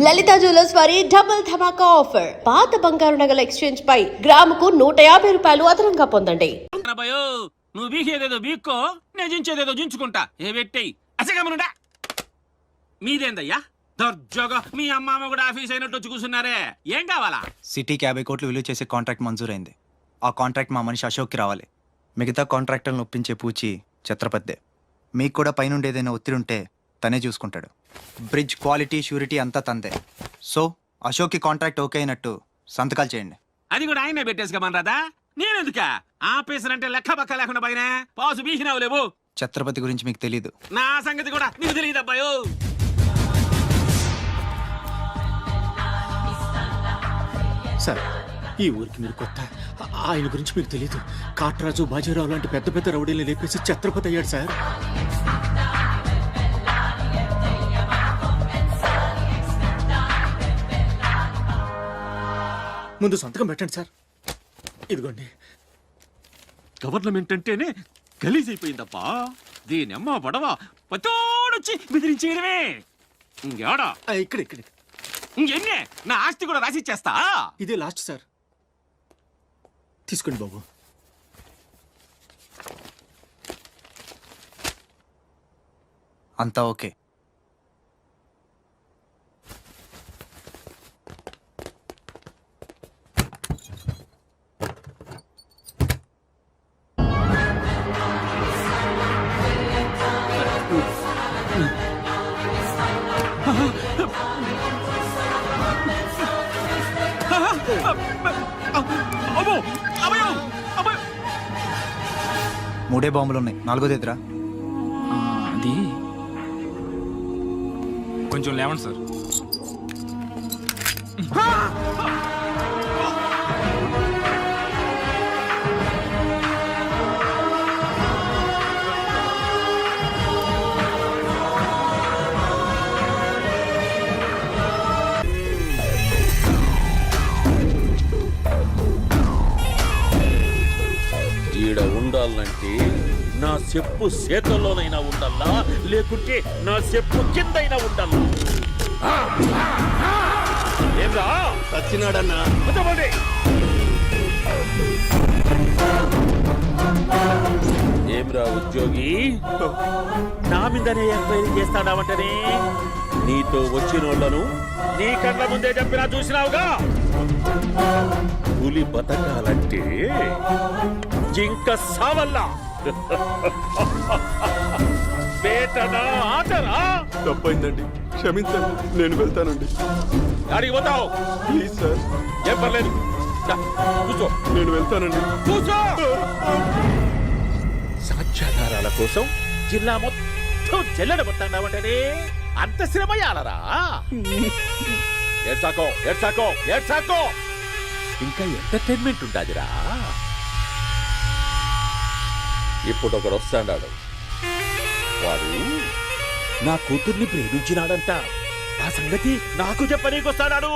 లలిత jewellers వారి double ధమాకా offer. పాత బంగారు నగల ఎక్స్చేంజ్ పై గ్రాముకు 150 రూపాయలు అదనంగా పొందండి. నువ్వు బీకేదేదో బీక్కో, నేను జించేదేదో జించుకుంటా. ఏ పెట్టేయి అసగమనుడా. మీదేందయ్యా దర్జాగా మీ అమ్మ కూడా ఆఫీస్ అయినట్టు వచ్చి కూర్చున్నారే, ఏం కావాలా? సిటీకి 50 కోట్లు విలువ చేసే కాంట్రాక్ట్ మంజూరైంది. ఆ కాంట్రాక్ట్ మా మనిషి అశోక్కి రావాలి. మిగతా కాంట్రాక్టర్లను ఒప్పించే పూచి ఛత్రపతిదే. మీకు కూడా పైనుండి ఏదైనా ఒత్తిడి ఉంటే తనే చూసుకుంటాడు. బ్రిడ్జ్ క్వాలిటీ షూరిటీ అంతా తందే. సో అశోక్కి కాంట్రాక్ట్ ఓకే అయినట్టు సంతకాలు చేయండి. అది కూడా ఆయనే పెట్టేసుకోమనరాదా? నేనెందుక ఆఫీసర్ అంటే లెక్క పక్క లేకుండా పైన పాసు బీసినావు లేవు. ఛత్రపతి గురించి మీకు తెలీదు. నా సంగతి కూడా నీకు తెలియదు అబ్బాయో. సార్, ఈ ఊరికి మీరు కొత్త. ఆయన గురించి మీకు తెలీదు. కాట్రాజు, బాజీరావు లాంటి పెద్ద పెద్ద రౌడీలు లేపేసి ఛత్రపతి అయ్యాడు సార్. ముందు సంతకం పెట్టండి సార్. ఇదిగోండి. గవర్నమెంట్ అంటేనే గలీజ్ అయిపోయిందప్పా. దీనమ్మ పడవ పతోడొచ్చి బెదిరించేయడమే. ఇంకేడా ఇక్కడ ఇక్కడ ఇంకెన్నే నా ఆస్తి కూడా రాసిచ్చేస్తా. ఇదే లాస్ట్ సార్. తీసుకోండి బాబు. అంతా ఓకే. మూడే బాంబులు ఉన్నాయి, నాలుగోది ఎదురా. అది కొంచెం లేవండి సార్. ఈడ ఉండాలంటే నా చెప్పు చేతల్లోనైనా ఉండాలా, లేకుంటే నా చెప్పు కిందైనా ఉండాలా. ఏమ్రా సచ్చినాడన్నా. ఏమ్రా ఉద్యోగి, నా మీదనే ఎంక్వైరీ చేస్తాడావంటనే? నీతో వచ్చినోళ్లను నీ కళ్ళ ముందే చెప్పినా చూసినావుగా. పులి బతకాలంటే జింక సావల్లా. వేటనా ఆటరా? తప్పైందండి, క్షమించండి. నేను వెళ్తానండి. అడిగి పోతావు? Please sir. ఏం పర్లేదు, కూర్చో. నేను వెళ్తానండి. కూర్చో. సాక్ష్యాధారాల కోసం జిల్లా మొత్తం జల్లెడబట్టావంటనే అంత శ్రమయాలరా? ఏడ్సాకో ఏడ్సాకో ఏడ్సాకో. ఇంకా ఎంటర్టైన్మెంట్ ఉండాదిరా. ఇప్పుడు ఒకడు వస్తాడాడు. వాడు నా కూతుర్ని ప్రేమించినాడంట. ఆ సంగతి నాకు చెప్పనీకొస్తాడాడు.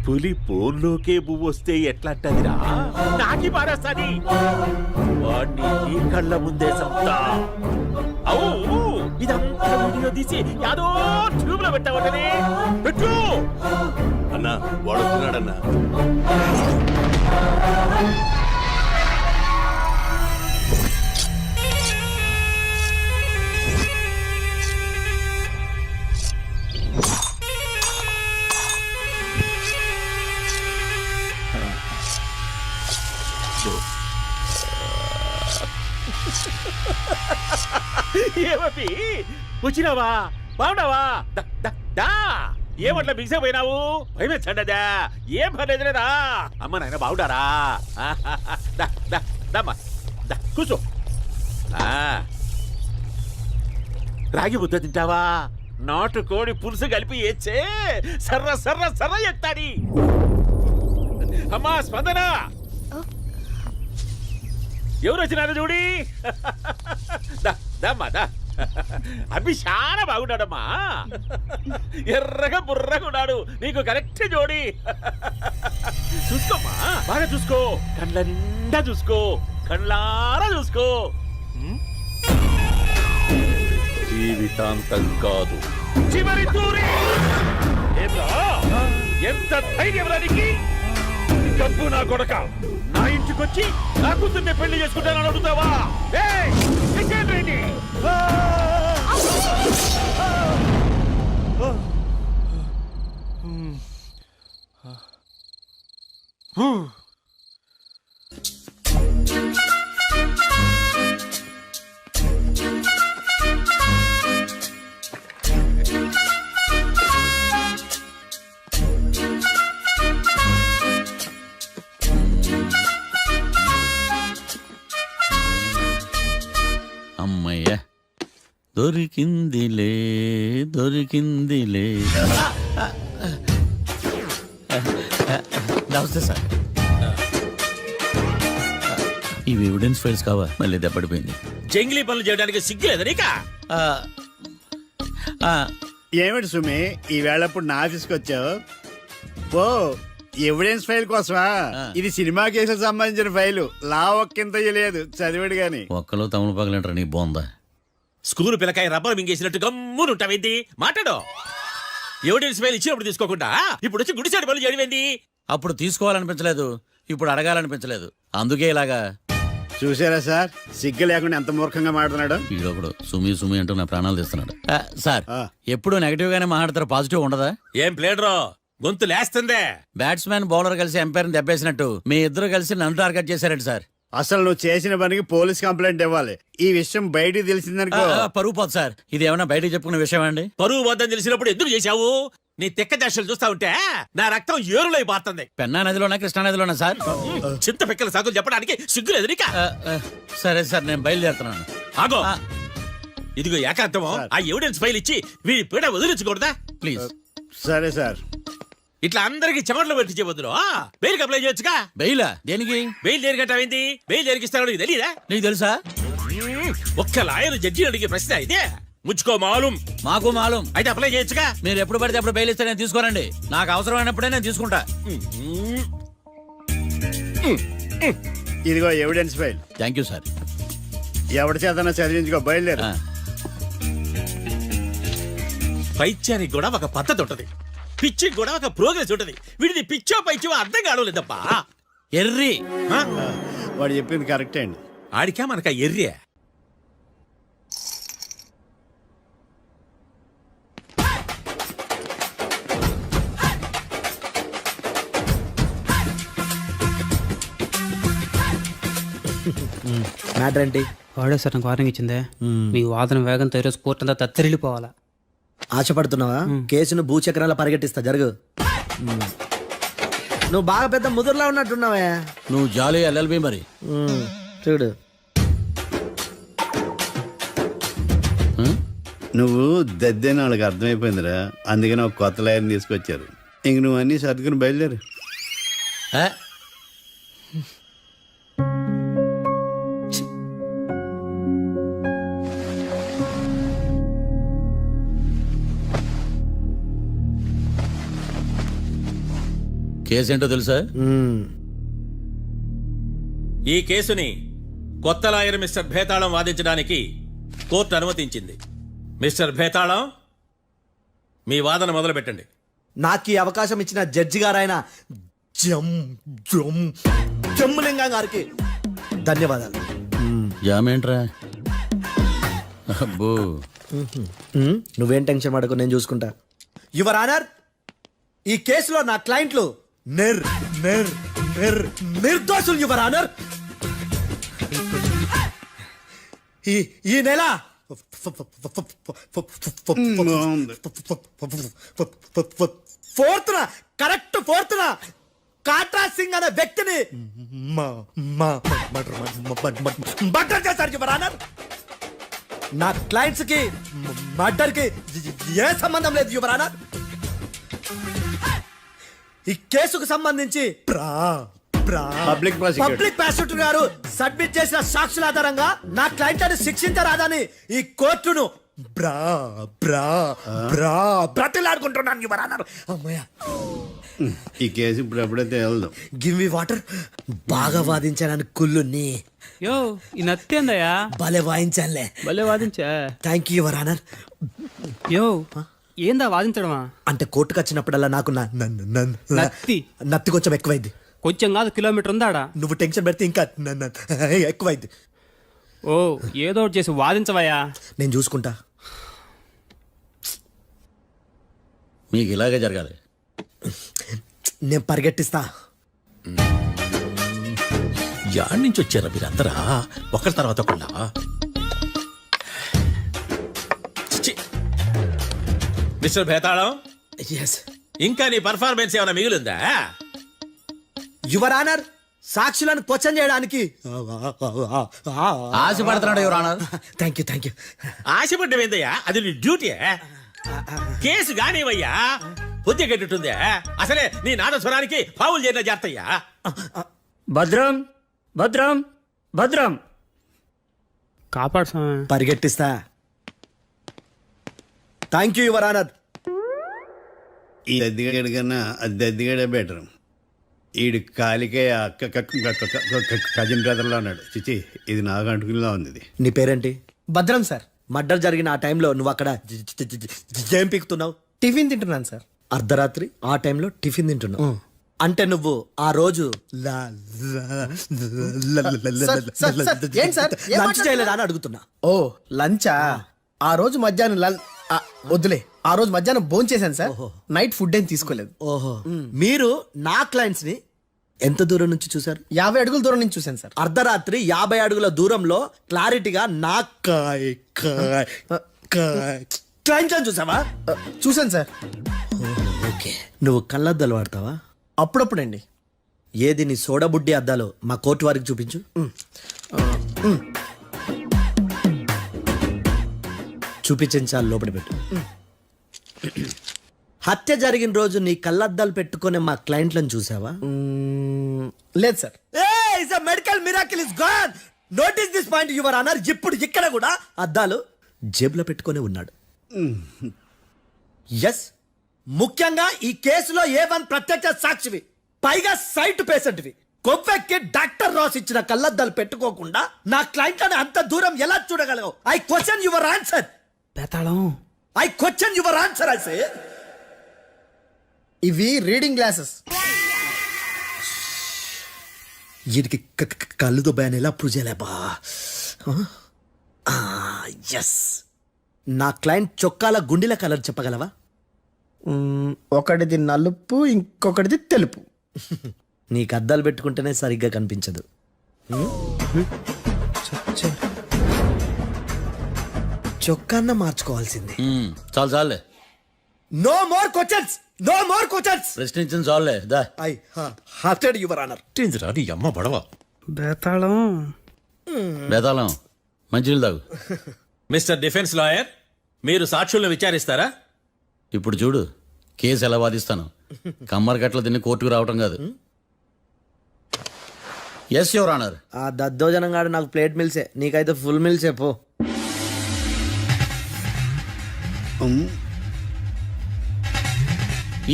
పులి పోన్లోకే పువ్వు వస్తే ఎట్లాంటదిరా? నాకి పారేస్తాది. వాడిని నీ కళ్ళ ముందే సంతా. అవు ఇదంతా వీడియో తీసి యాదో ట్యూబ్ లో పెట్టావటనే. పెట్టు అన్నా, వాడు వస్తున్నాడన్నా. ఏమీ వచ్చినావా? బాగున్నావా? ఏమట్లా బిగిసే పోయినావు? భయమేచ్చండదా? ఏం పర్లేదులేదా? అమ్మ నాయన బాగుంటారా? కూర్చో. రాగి ముద్ద తింటావా? నాటుకోడి పులుసు కలిపి ఏచ్చే సర్ర సర్ర సర్ర ఎత్తాడి. అమ్మా స్పందన, ఎవరు వచ్చినారు చూడి. దమ్మా దా. అభి చాలా బాగున్నాడమ్మా. ఎర్రగా బుర్రగా ఉన్నాడు. నీకు కరెక్ట్ జోడి. చూసుకోమ్మా, బాగా చూసుకో. కళ్ళ నిండా చూసుకో, కళ్ళారా చూసుకో. జీవితాంతం కాదు, చివరి తూరి. ఎంత ధైర్యం రానికి డబ్బు నా కొడక నా ఇంటికొచ్చి నా కూతుర్ని పెళ్లి చేసుకుంటానని అడుగుతావా? ఏయ్, విజయేంద్రుడిని! అమ్మయ్య దొరికిందిలే దొరికిందిలే. నమస్తే సార్. ఇవి ఎవిడెన్స్ ఫైల్స్ కావా? మళ్ళీ దెబ్బడిపోయింది. జంగిలీ పనులు చేయడానికి సిగ్గులేదు నీకా? ఆ, ఆ, ఏమిటి సుమి ఈ వేళప్పుడు నా ఆఫీస్కి వచ్చావు? ఓ ఎవిడెన్స్ ఫైల్ కోసమా? ఇది సినిమా కేసులకు సంబంధించిన ఫైలు. లా ఒక్కింత లేదు, చదివాడు గాని. ఒక్కలో తమను పగలంటారు నీ బోందా. School పిల్లకాయ rubber మింగేసినట్టు గమ్మునుంటావేంటి? మాట్లాడు. ఎవిడెన్స్ ఫైల్ ఇచ్చినప్పుడు తీసుకోకుండా ఇప్పుడు వచ్చి గుడిసాడు పనులు చేయడమేంటి? అప్పుడు తీసుకోవాలనిపించలేదు, ఇప్పుడు అడగాలనిపించలేదు, అందుకే ఇలాగా. చూసారా సార్, సిగ్గు లేకుండా ఎంత మూర్ఖంగా మాట్లాడుతున్నాడు. ఈడొకడు సుమి సుమి అంటూ నా ప్రాణాలు తీస్తున్నాడు. సార్ ఆ. ఎప్పుడు నెగటివ్ గానే మాట్లాడతారు, పాజిటివ్ ఉండదా? ఏం ప్లేడరో గొంతు లేస్తుందే? బ్యాట్స్మెన్ బౌలర్ కలిసి ఎంపైర్ దెబ్బేసినట్టు మీ ఇద్దరు కలిసి నన్ను టార్గెట్ చేశారండి సార్. అసలు నువ్వు చేసిన పనికి పోలీస్ కంప్లైంట్ ఇవ్వాలి. ఈ విషయం బయటికి తెలిసిందనుకో పరువు పోదు సార్. ఇది ఏమన్నా బయటకు చెప్పుకునే విషయం అండి? పరువు వద్దని తెలిసినప్పుడు ఎందుకు చేశావు? నీ తెక్క దశలు చూస్తా ఉంటే నా రక్తం ఏరులై పారుతుంది. పెన్నా నదిలోనా కృష్ణా నదిలోనా సార్? చింత పిక్కల సాగులు చెప్పడానికి సిగ్గులేదు నీకా? సరే సార్, నేను బయలుదేరుతున్నాను. ఆగో, ఆ. ఇదిగో ఏకాంతమో ఆ ఎవిడెన్స్ ఫైల్ ఇచ్చి వీడి పీడ వదిలించకూడదా? ప్లీజ్. సరే సార్. ఇట్లా అందరికి చెమటలు పెట్టి చేయవద్దు. బెయిల్ అప్లై చేయొచ్చుగా. బెయిలా? దేనికి? బెయిల్ దేనికంటావేంటి? బెయిల్ దేనికిస్తాడో నీకు తెలీదా? నీకు తెలుసా? ఒక్క లాయర్ జడ్జి అడిగే ప్రశ్న అయితే ముచ్చుకో మాలూం. మాకు మాలూం. అయితే అప్లై చేయొచ్చుగా. మీరు ఎప్పుడు పడితే అప్పుడు బెయిల్ ఇస్తే నేను తీసుకోనండి. నాకు అవసరమైనప్పుడే నేను తీసుకుంటా. ఇదిగో evidence file. Thank you sir. ఎవరి చేతనా చదివించుకో, బయలుదేరు. పైత్యానికి కూడా ఒక పద్ధతి ఉంటది, పిచ్చికి కూడా ఒక ప్రోగ్రెస్ ఉంటది. వీడిది పిచ్చో పైచో అర్థం కావలేదప్పా. ఎర్రి. ఆ? వాడు చెప్పింది కరెక్టే అండి. ఆడికా మనక ఎర్రే. మ్యాటర్ ఏంటి? వాడే సార్ నాకు వార్నింగ్ ఇచ్చిందే. మీ వాదన వేగంతో ఈరోజు కోర్టు అంతా తత్తరిల్లిపోవాలా. ఆశపడుతున్నావా? కేసును భూచక్రాల పరిగెట్టిస్తా, జరుగు. నువ్వు బాగా పెద్ద ముదురులా ఉన్నట్టున్నావే. నువ్వు జాలి ఎల్ఎల్బి మరి. చూడు, నువ్వు దద్దేని వాళ్ళకి అర్థమైపోయిందిరా, అందుకని ఒక కొత్త లాయర్ని తీసుకొచ్చారు. ఇంక నువ్వు అన్నీ సర్దుకుని బయలుదేరు. ఆ? కేసేంటో తెలుసా? ఈ కేసుని కొత్త లాయర్ మిస్టర్ భేతాళం వాదించడానికి కోర్టు అనుమతించింది. మిస్టర్ భేతాళం, మీ వాదన మొదలు పెట్టండి. నాకు ఈ అవకాశం ఇచ్చిన జడ్జి గారైన జమ్ములింగం గారికి ధన్యవాదాలు. జామేంట్రా? అబ్బో, నువ్వేం టెన్షన్ పడకు, నేను చూసుకుంటా. యువర్ ఆనర్, ఈ కేసులో నా క్లయింట్లు నిర్దోషులు యువర్ ఆనర్. ఈ నెల ఫోర్త్న, కరెక్ట్ ఫోర్త్న కాట్రా సింగ్ అనే వ్యక్తిని మర్డర్ చేశారు యువర్ ఆనర్. నా క్లయింట్స్ కి మర్డర్ కి ఏ సంబంధం లేదు యువర్ ఆనర్. ఈ కేసుకు సంబంధించి పబ్లిక్ ప్రాసిక్యూటర్ గారు సబ్మిట్ చేసిన సాక్షుల ఆధారంగా నా క్లయింట్ ని శిక్షించరాదని ఈ కోర్టును బ్రతిలాడుకుంటున్నాను యువర్ ఆనర్. అమ్మయ్య, ఈ కేసు ఇప్పుడు ఎప్పుడైతే వెళ్దాం. Give me water. బాగా వాదించానని కుళ్ళుని యో ఈ నత్తేందయ్యా, భలే వాయించానులే. భలే వాదించా. Thank you your honour. యో ఏందా వాదించడమా? అంటే కోర్టుకు వచ్చినప్పుడల్లా నాకు నత్తి. నత్తి కొంచెం ఎక్కువైంది. కొంచెం కాదు, కిలోమీటర్ ఉందాడా? నువ్వు టెన్షన్ పెడితే ఇంకా ఎక్కువైంది. ఓ ఏదో ఒకటి చేసి వాదించవయ్యా. నేను చూసుకుంటా. మీకు ఇలాగే జరగాలి. నేను పరిగెట్టిస్తా. యాడ్ నుంచి వచ్చారా మీరందరా ఒకరి తర్వాత ఒకళ్ళ? మిస్టర్ భేతాళం, ఎస్ ఇంకా నీ పర్ఫార్మెన్స్ ఏమైనా మిగిలిందా? యువర్ ఆనర్, సాక్షులను క్వశ్చన్ చేయడానికి ఆశపడుతున్నాడు యువర్ ఆనర్. Thank you. ఆశపడ్డమేందయ్యా, అది నీ డ్యూటీ. కేసు గానివయ్యా, బుద్ధి గట్టుందే. అసలే నీ నాదస్వరానికి పావులు చేరిన జాతయ్యా. భద్రం భద్రం భద్రం కాపాడు స్వామి. పరిగెట్టిస్తా. Thank you your honour. ఈ దద్దిగడి కన్నా అది దద్దిగడే బెటర్. ఈడు కాలికే కజిన్ బ్రదర్లో ఉన్నాడు. చిచి, ఇది నాకు అంటుకునిలా ఉంది. ఇది నీ పేరేంటి? భద్రం సార్. మర్డర్ జరిగిన ఆ టైంలో నువ్వు అక్కడ ఏం పీకుతున్నావు? టిఫిన్ తింటున్నాను సార్. అర్ధరాత్రి ఆ టైంలో టిఫిన్ తింటున్నావు అంటే నువ్వు ఆ రోజు ఏంటి సార్? లంచ్ చేయలేదా అని అడుగుతున్నా. ఓ లంచా? ఆ రోజు మధ్యాహ్నం వద్దులే, ఆ రోజు మధ్యాహ్నం భోజనం చేశాను సార్. నైట్ ఫుడ్ ఏం తీసుకోలేదు. ఓహో, మీరు నా క్లయింట్స్ ని ఎంత దూరం నుంచి చూసారు? 50 అడుగుల దూరం నుంచి చూశాను సార్. అర్ధరాత్రి 50 అడుగుల దూరంలో క్లారిటీగా నా క్లయింట్స్ చూసావా? చూశాను సార్. ఓకే, నువ్వు కళ్ళద్దాలు వాడతావా? అప్పుడప్పుడండి. ఏది నీ సోడబుడ్డి అద్దాలు మా కోర్టు వారికి చూపించు. చూపించాలి, లోపల పెట్టు. హత్య జరిగిన రోజు నీ కళ్ళద్దాలు పెట్టుకునే మా క్లయింట్లను చూసావా? లేదు sir. Medical miracle is gone. Notice this point your honour. ఇప్పుడు ఇక్కడ కూడా అద్దాలు జేబులో పెట్టుకొని ఉన్నాడు. ఎస్, ముఖ్యంగా ఈ కేసులో A1 ప్రత్యక్ష సాక్షివి, పైగా సైట్ పేషెంట్వి. కొవ్వెక్కి డాక్టర్ రాస్ ఇచ్చిన కళ్ళద్దాలు పెట్టుకోకుండా నా క్లయింట్లను అంత దూరం ఎలా చూడగలవు? I question your answer. బేతాళం. I question your answer. I say ఇవి రీడింగ్ గ్లాసెస్. వీడికి కళ్ళు దుబ్బాయని ఎలా ప్రూవ్ చేయలేబా? ఎస్, నా క్లయింట్ చొక్కాల గుండెల కలర్ చెప్పగలవా? ఒకటిది నలుపు, ఇంకొకటిది తెలుపు. నీకు అద్దాలు పెట్టుకుంటేనే సరిగ్గా కనిపించదు. చొక్కాన్న మార్చుకోవాల్సింది. చాలు చాలే, no more questions, no more questions. ప్రశ్నించిన చాలులే. That I hearted your honour. ఏందిరా నీ అమ్మ బడవ? బేతాళం. బేతాళం, మంచినీళ్ళు తాగు. మిస్టర్ డిఫెన్స్ లాయర్, మీరు సాక్షులను విచారిస్తారా? ఇప్పుడు చూడు కేసు ఎలా వాదిస్తాను. కమ్మరి కట్ల తిని కోర్టుకు రావటం కాదు. Yes your honour. ఆ దద్దోజనం గాడు నాకు ప్లేట్ మిల్సే, నీకైతే ఫుల్ మిల్సే పో.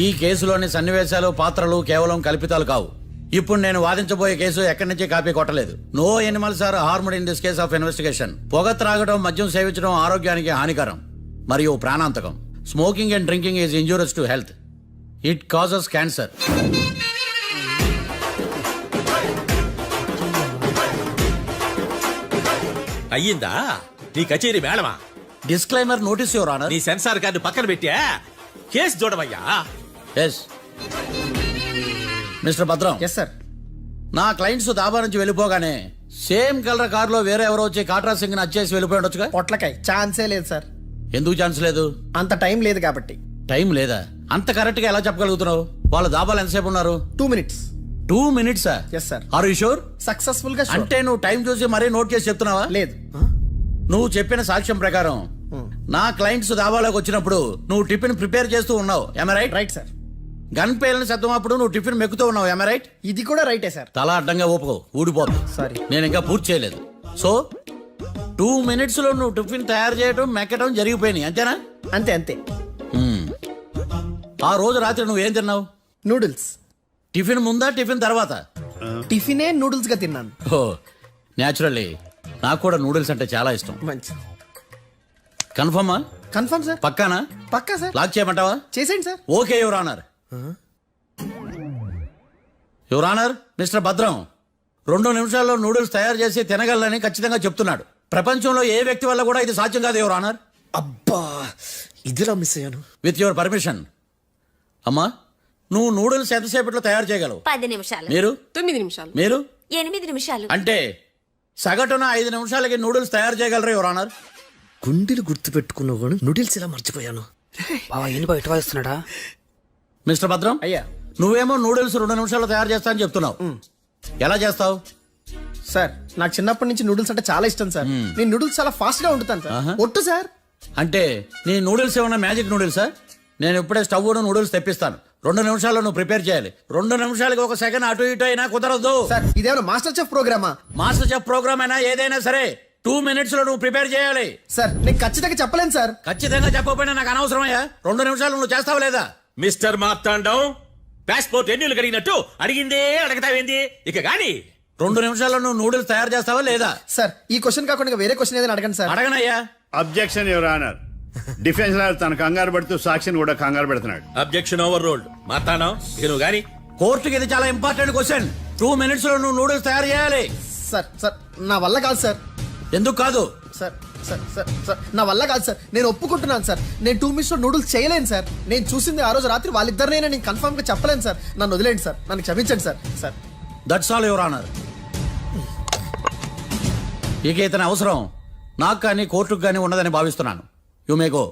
ఈ కేసులోని సన్నివేశాలు, పాత్రలు కేవలం కల్పితాలు కావు. ఇప్పుడు నేను వాదించబోయే కేసు ఎక్కడి నుంచి కాపీ కొట్టలేదు. No animals are harmed in this case of investigation. పొగ త్రాగడం, మద్యం సేవించడం ఆరోగ్యానికి హానికరం మరియు ప్రాణాంతకం. Smoking and drinking is injurious to health. It causes cancer. అయ్యిందా నీ కచేరీ మేడమా? Disclaimer notice your honour. నీ సెన్సార్ కార్డు పక్కన పెట్టా కేసు చూడమయ్యా. Yes mister Bhadram. Yes sir. నా క్లయింట్స్ దాబా నుంచి వెళ్ళిపోగానే సేమ్ కలర్ కారులో వేరే ఎవరో వచ్చి కాట్రా సింగ్ ని వచ్చేసి వెళ్ళిపోయి ఉండొచ్చుగా? పొట్లకాయ ఛాన్సే లేదు సార్. ఎందుకు ఛాన్స్ లేదు? అంత టైం లేదు కాబట్టి. టైం లేదా? అంత కరెక్ట్ గా ఎలా చెప్పగలుగుతున్నావు? వాళ్ళ దాబాలు ఎంతసేపు ఉన్నారు? 2 minutes. 2 minutes? Yes sir. Are you sure? Successful గా sure. అంటే నువ్వు టైం చూసి మరీ నోట్ చేసి చెప్తున్నావా? లేదు. నువ్వు చెప్పిన సాక్ష్యం ప్రకారం నా క్లయింట్స్ దాబాలోకి వచ్చినప్పుడు నువ్వు టిఫిన్ ప్రిపేర్ చేస్తూ ఉన్నావు. Am I right? Right sir. Gun పేలిన శబ్దం అప్పుడు నువ్వు టిఫిన్ మెక్కుతూ ఉన్నావు. Am I right? ఇది కూడా రైటే సార్. తల అడ్డంగా ఊపుకో, ఊడిపోతుంది. సారీ. నేను ఇంకా పూర్తి చేయలేదు. సో 2 minutes లో నువ్వు టిఫిన్ తయారు చేయడం, మెక్కడం జరిగిపోయినాయి, అంతేనా? అంతే అంతే. ఆ రోజు రాత్రి నువ్వేం తిన్నావు? నూడిల్స్. టిఫిన్ ముందా, టిఫిన్ తర్వాత? టిఫినే నూడిల్స్ గా తిన్నాను. ఓ న్యాచురల్లీ నాకు కూడా నూడిల్స్ అంటే చాలా ఇష్టం. మంచి. కన్ఫర్మా? Confirm sir. పక్కానా? పక్కా సార్. లాక్ చేయమంటావా? చేసేయండి sir. Okay your honour. Your honour, mister Bhadram 2 నిమిషాల్లో నూడిల్స్ తయారు చేసి తినగలని ఖచ్చితంగా చెప్తున్నాడు. ప్రపంచంలో ఏ వ్యక్తి వల్ల కూడా ఇది సాధ్యం కాదు యువర్ ఆనర్. అబ్బా ఇదిలా మిస్ అయ్యాను. With your permission. అమ్మా, నువ్వు నూడిల్స్ ఎంతసేపట్లో తయారు చేయగలవు? 10 నిమిషాలు. మీరు? 9 నిమిషాలు. మీరు? 8 నిమిషాలు. అంటే సగటున 5 నిమిషాలకి నూడిల్స్ తయారు చేయగలరు యువర్ ఆనర్. గుండెలు గుర్తు పెట్టుకున్నావు కానీ నూడిల్స్ ఇలా మర్చిపోయాను. బావా ఏంటి బయట వాయిస్తున్నాడా? మిస్టర్ భద్రం, అయ్యా నువ్వేమో నూడిల్స్ 2 నిమిషాల్లో తయారు చేస్తా అని చెప్తున్నావు. ఎలా చేస్తావు? సార్ నాకు చిన్నప్పటి నుంచి నూడిల్స్ అంటే చాలా ఇష్టం సార్. నేను నూడిల్స్ చాలా ఫాస్ట్ గా వండుతాను సార్. ఒట్టు సార్. అంటే నీ నూడిల్స్ ఏమన్నా మ్యాజిక్ నూడిల్సా? నేను ఇప్పుడే స్టవ్ నూడిల్స్ తెప్పిస్తాను. 2 నిమిషాల్లో నువ్వు ప్రిపేర్ చేయాలి. 2 నిమిషాలకి 1 సెకండ్ అటు ఇటు అయినా కుదరదు. సార్ ఇదేమైనా మాస్టర్ చెఫ్ ప్రోగ్రామా? మాస్టర్ చెఫ్ ప్రోగ్రామ్ అయినా ఏదైనా సరే 2 మినిట్స్ లో నువ్వు ప్రిపేర్ చేయాలి. సార్ నేను ఖచ్చితంగా చెప్పలేను సార్. ఖచ్చితంగా చెప్పకపోయినా నాకు అనవసరమయ్యా. 2 నిమిషాలు నువ్వు చేస్తావా లేదా? మిస్టర్ మార్తాండం, పాస్పోర్ట్ ఎన్నిలు కడిగినట్టు అడిగిందే అడగతావేంది? ఇక గాని 2 నిమిషాల్లో నువ్వు నూడిల్స్ తయారు చేస్తావా లేదా? సార్ ఈ క్వశ్చన్ కాకుండా వేరే క్వశ్చన్ ఏదైనా అడగండి సార్. అడగనయ్యా. Objection your honour. Defence lawyer తన కంగారు పడుతూ సాక్షిని కూడా కంగారు పెడుతున్నాడు. Objection over rolled. మార్తాండం, ఇక నువ్వు గాని కోర్టుకి ఇది చాలా ఇంపార్టెంట్ క్వశ్చన్. 2 మినిట్స్ లో నువ్వు నూడిల్స్ తయారు చేయాలి. సార్ సార్ నా వల్ల కాదు సార్. ఎందుకు కాదు? సార్ సార్ సార్ సార్ నా వల్ల కాదు సార్. నేను ఒప్పుకుంటున్నాను సార్. నేను 2 మినిట్స్ లో నూడిల్స్ చేయలేను సార్. నేను చూసింది ఆ రోజు రాత్రి వాళ్ళిద్దరినైనా నేను కన్ఫర్మ్ గా చెప్పలేను సార్. నన్ను వదిలేండి సార్. నన్ను క్షమించండి sir. Sir that's all your honour. ఇక ఇతని అవసరం నాకు కానీ కోర్టుకు కానీ ఉండదని భావిస్తున్నాను. You may go.